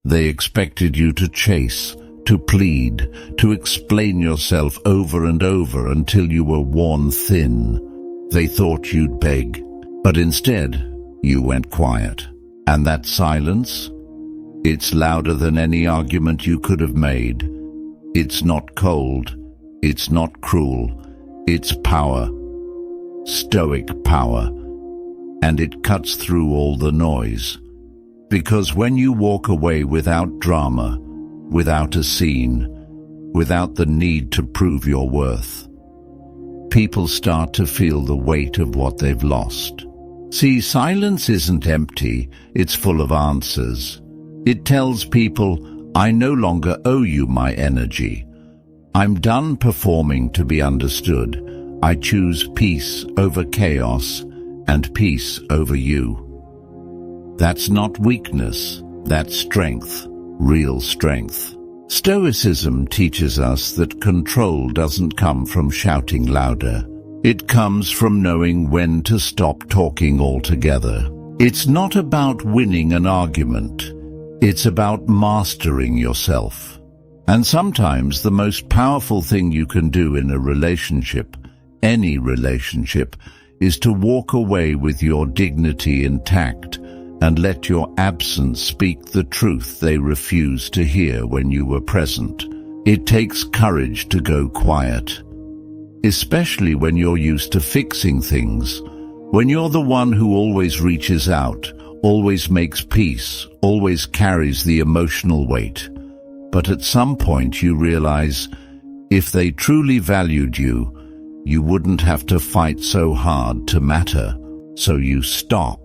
They expected you to chase, to plead, to explain yourself over and over until you were worn thin. They thought you'd beg, but instead, you went quiet. And that silence? It's louder than any argument you could have made. It's not cold. It's not cruel. It's power. Stoic power. And it cuts through all the noise. Because when you walk away without drama, without a scene, without the need to prove your worth, people start to feel the weight of what they've lost. See, silence isn't empty, it's full of answers. It tells people, I no longer owe you my energy. I'm done performing to be understood. I choose peace over chaos and peace over you. That's not weakness, that's strength, real strength. Stoicism teaches us that control doesn't come from shouting louder. It comes from knowing when to stop talking altogether. It's not about winning an argument. It's about mastering yourself. And sometimes the most powerful thing you can do in a relationship, any relationship, is to walk away with your dignity intact and let your absence speak the truth they refused to hear when you were present. It takes courage to go quiet, especially when you're used to fixing things, when you're the one who always reaches out, always makes peace, always carries the emotional weight. But at some point you realize, if they truly valued you, you wouldn't have to fight so hard to matter. So you stop.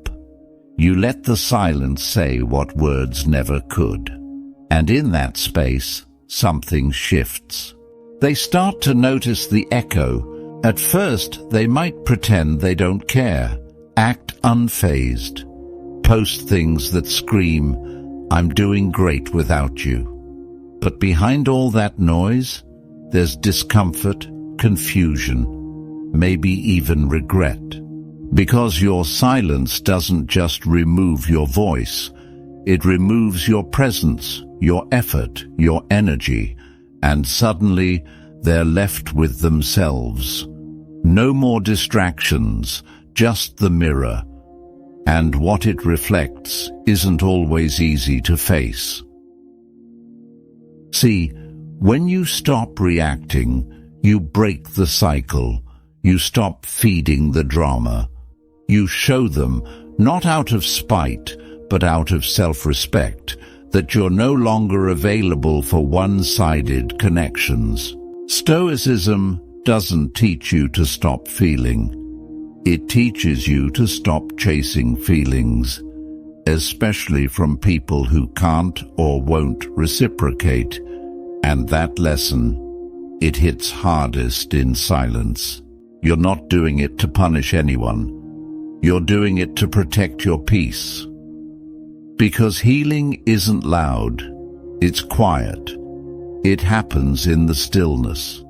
You let the silence say what words never could. And in that space, something shifts. They start to notice the echo. At first, they might pretend they don't care, act unfazed, post things that scream, I'm doing great without you. But behind all that noise, there's discomfort, confusion, maybe even regret. Because your silence doesn't just remove your voice, it removes your presence, your effort, your energy, and suddenly they're left with themselves. No more distractions, just the mirror. And what it reflects isn't always easy to face. See, when you stop reacting, you break the cycle. You stop feeding the drama. You show them, not out of spite, but out of self-respect, that you're no longer available for one-sided connections. Stoicism doesn't teach you to stop feeling. It teaches you to stop chasing feelings, especially from people who can't or won't reciprocate. And that lesson, it hits hardest in silence. You're not doing it to punish anyone. You're doing it to protect your peace. Because healing isn't loud, it's quiet. It happens in the stillness.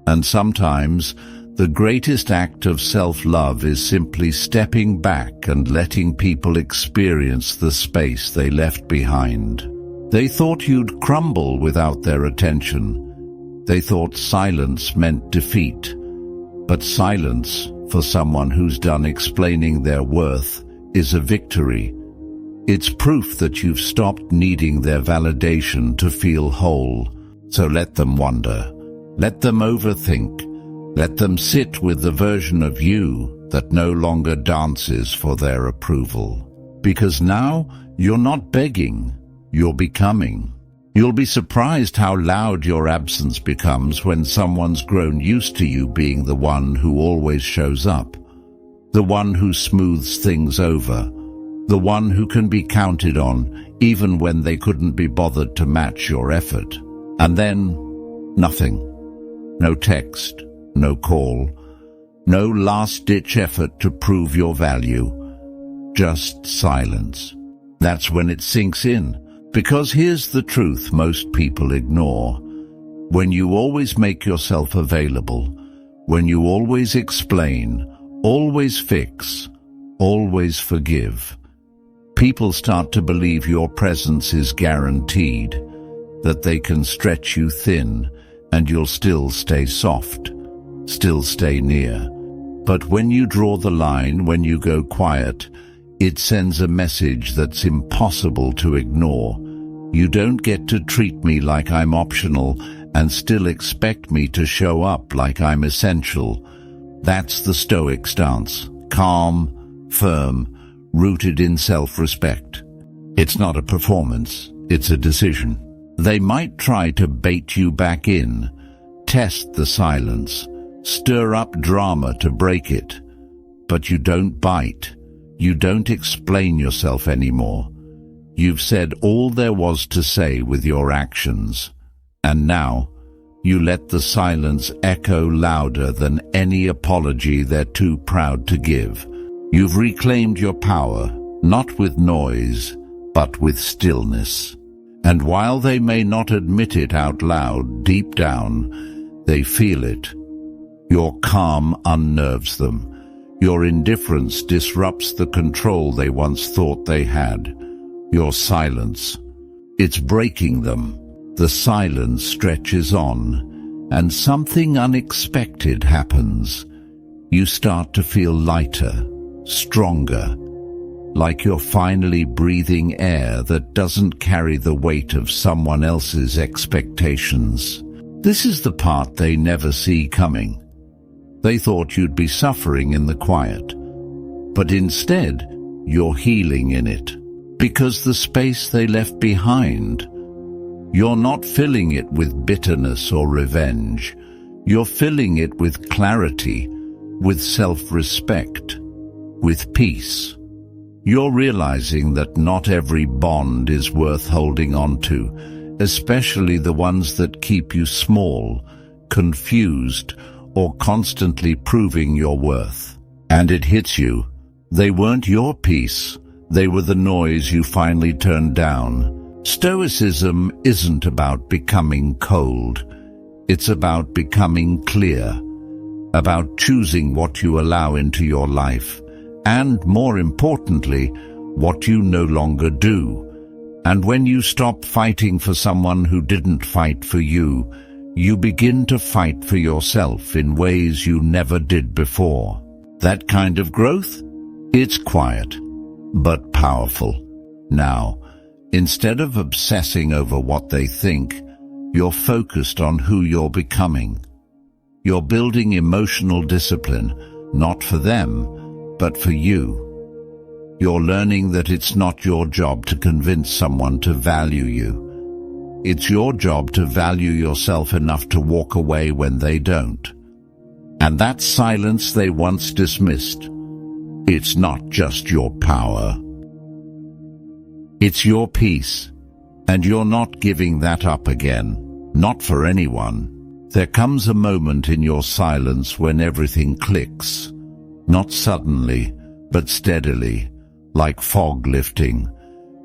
And sometimes, the greatest act of self-love is simply stepping back and letting people experience the space they left behind. They thought you'd crumble without their attention. They thought silence meant defeat. But silence, for someone who's done explaining their worth, is a victory. It's proof that you've stopped needing their validation to feel whole. So let them wonder. Let them overthink. Let them sit with the version of you that no longer dances for their approval. Because now, you're not begging, you're becoming. You'll be surprised how loud your absence becomes when someone's grown used to you being the one who always shows up, the one who smooths things over, the one who can be counted on even when they couldn't be bothered to match your effort. And then, nothing. No text, no call, no last-ditch effort to prove your value. Just silence. That's when it sinks in. Because here's the truth most people ignore. When you always make yourself available, when you always explain, always fix, always forgive, People start to believe your presence is guaranteed, that they can stretch you thin, and you'll still stay soft, still stay near. But when you draw the line, when you go quiet, it sends a message that's impossible to ignore. You don't get to treat me like I'm optional and still expect me to show up like I'm essential. That's the Stoic stance, calm, firm, rooted in self-respect. It's not a performance, it's a decision. They might try to bait you back in, test the silence, stir up drama to break it. But you don't bite. You don't explain yourself anymore. You've said all there was to say with your actions. And now, you let the silence echo louder than any apology they're too proud to give. You've reclaimed your power, not with noise, but with stillness. And while they may not admit it out loud, deep down, they feel it. Your calm unnerves them. Your indifference disrupts the control they once thought they had. Your silence, it's breaking them. The silence stretches on, and something unexpected happens. You start to feel lighter, stronger, like you're finally breathing air that doesn't carry the weight of someone else's expectations. This is the part they never see coming. They thought you'd be suffering in the quiet, but instead, you're healing in it. Because the space they left behind, you're not filling it with bitterness or revenge. You're filling it with clarity, with self-respect, with peace. You're realizing that not every bond is worth holding on to, especially the ones that keep you small, confused, or constantly proving your worth. And it hits you. They weren't your peace. They were the noise you finally turned down. Stoicism isn't about becoming cold. It's about becoming clear, about choosing what you allow into your life, and more importantly, what you no longer do. And when you stop fighting for someone who didn't fight for you, you begin to fight for yourself in ways you never did before. That kind of growth? It's quiet, but powerful. Now, instead of obsessing over what they think, you're focused on who you're becoming. You're building emotional discipline, not for them, but for you. You're learning that it's not your job to convince someone to value you. It's your job to value yourself enough to walk away when they don't. And that silence they once dismissed, it's not just your power. It's your peace, and you're not giving that up again, not for anyone. There comes a moment in your silence when everything clicks, not suddenly, but steadily, like fog lifting.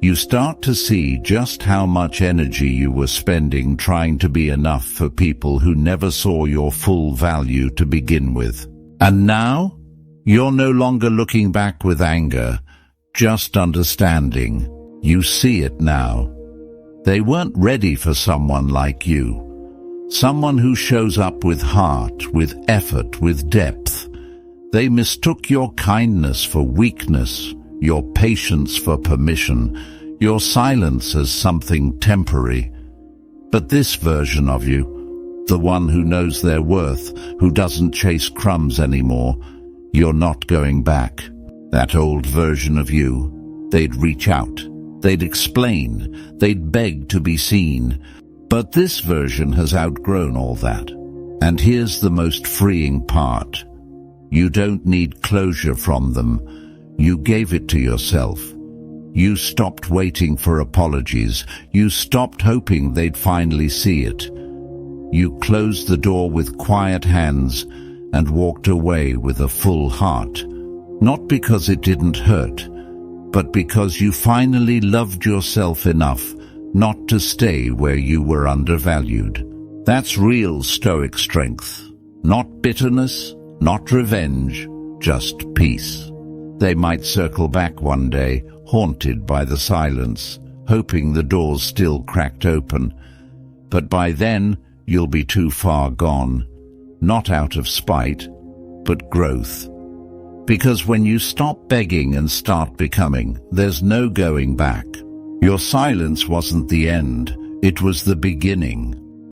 You start to see just how much energy you were spending trying to be enough for people who never saw your full value to begin with. And now, you're no longer looking back with anger, just understanding. You see it now. They weren't ready for someone like you. Someone who shows up with heart, with effort, with depth. They mistook your kindness for weakness, your patience for permission, your silence as something temporary. But this version of you, the one who knows their worth, who doesn't chase crumbs anymore, you're not going back. That old version of you, they'd reach out, they'd explain, they'd beg to be seen. But this version has outgrown all that. And here's the most freeing part. You don't need closure from them. You gave it to yourself. You stopped waiting for apologies. You stopped hoping they'd finally see it. You closed the door with quiet hands and walked away with a full heart. Not because it didn't hurt, but because you finally loved yourself enough not to stay where you were undervalued. That's real Stoic strength. Not bitterness, not revenge, just peace. They might circle back one day, haunted by the silence, hoping the door's still cracked open. But by then, you'll be too far gone, not out of spite, but growth. Because when you stop begging and start becoming, there's no going back. Your silence wasn't the end, it was the beginning.